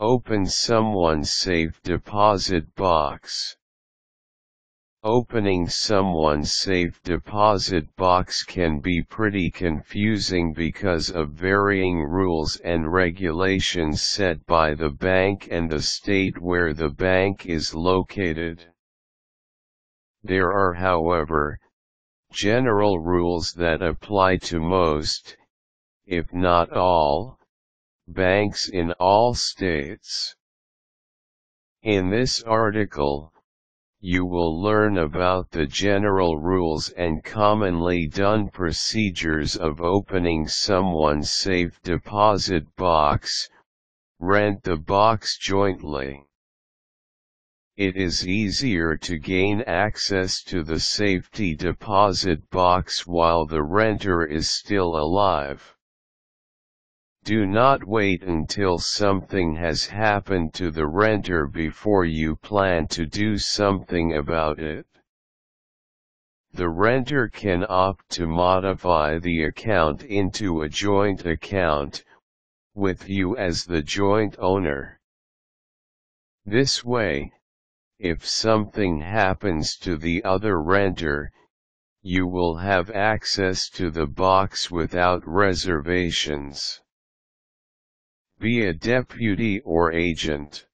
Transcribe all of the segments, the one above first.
Open someone's safe deposit box. Opening someone's safe deposit box can be pretty confusing because of varying rules and regulations set by the bank and the state where the bank is located. There are, however, general rules that apply to most, if not all, banks in all states. In this article, you will learn about the general rules and commonly done procedures of opening someone's safe deposit box. Rent the box jointly. It is easier to gain access to the safety deposit box while the renter is still alive. Do not wait until something has happened to the renter before you plan to do something about it. The renter can opt to modify the account into a joint account, with you as the joint owner. This way, if something happens to the other renter, you will have access to the box without reservations. Be a deputy or agent.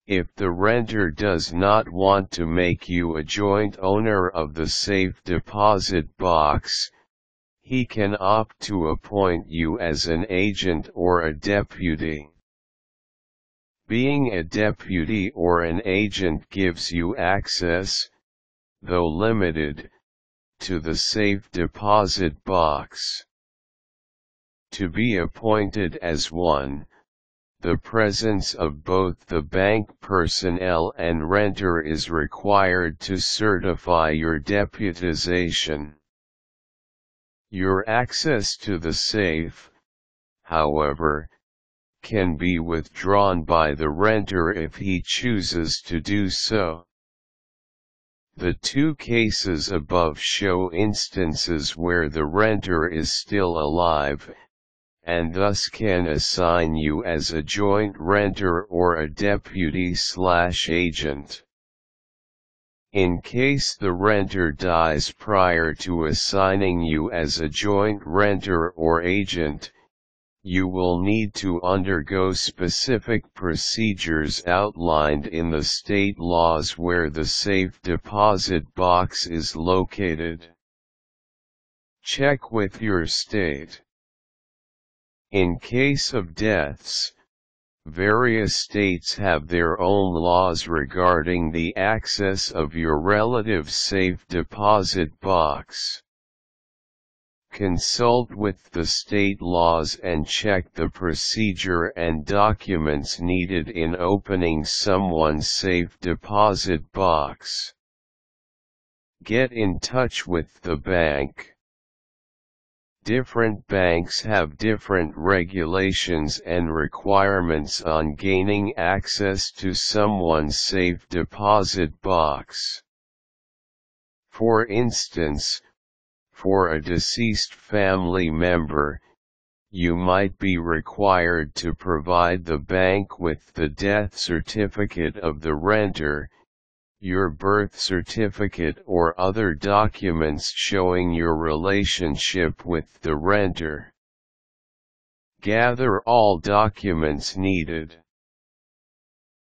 If the renter does not want to make you a joint owner of the safe deposit box, he can opt to appoint you as an agent or a deputy. Being a deputy or an agent gives you access, though limited, to the safe deposit box. To be appointed as one, the presence of both the bank personnel and renter is required to certify your deputization. Your access to the safe, however, can be withdrawn by the renter if he chooses to do so. The two cases above show instances where the renter is still alive, and thus can assign you as a joint renter or a deputy/agent. In case the renter dies prior to assigning you as a joint renter or agent, you will need to undergo specific procedures outlined in the state laws where the safe deposit box is located. Check with your state. In case of deaths, various states have their own laws regarding the access of your relative's safe deposit box. Consult with the state laws and check the procedure and documents needed in opening someone's safe deposit box. Get in touch with the bank. Different banks have different regulations and requirements on gaining access to someone's safe deposit box. For instance, for a deceased family member, you might be required to provide the bank with the death certificate of the renter, your birth certificate or other documents showing your relationship with the renter. Gather all documents needed.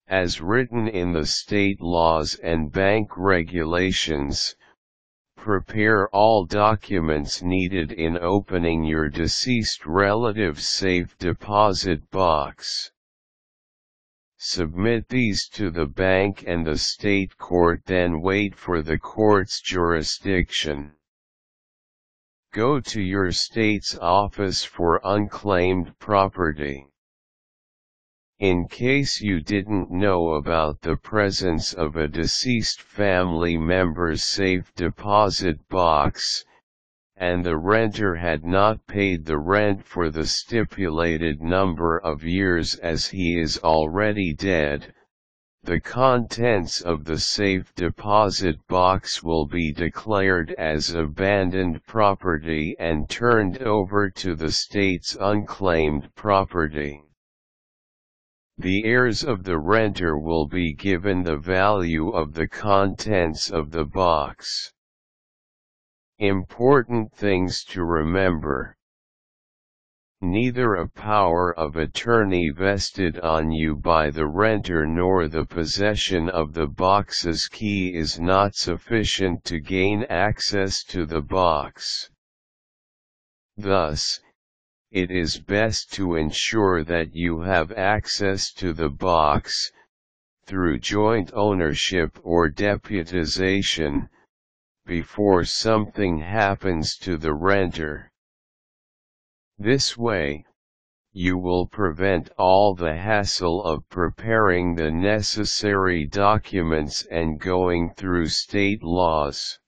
As written in the state laws and bank regulations, prepare all documents needed in opening your deceased relative's safe deposit box. Submit these to the bank and the state court, then wait for the court's jurisdiction. Go to your state's office for unclaimed property. In case you didn't know about the presence of a deceased family member's safe deposit box, and the renter had not paid the rent for the stipulated number of years as he is already dead, the contents of the safe deposit box will be declared as abandoned property and turned over to the state's unclaimed property. The heirs of the renter will be given the value of the contents of the box. Important things to remember. Neither a power of attorney vested on you by the renter nor the possession of the box's key is not sufficient to gain access to the box. Thus, it is best to ensure that you have access to the box, through joint ownership or deputization, before something happens to the renter. This way, you will prevent all the hassle of preparing the necessary documents and going through state laws.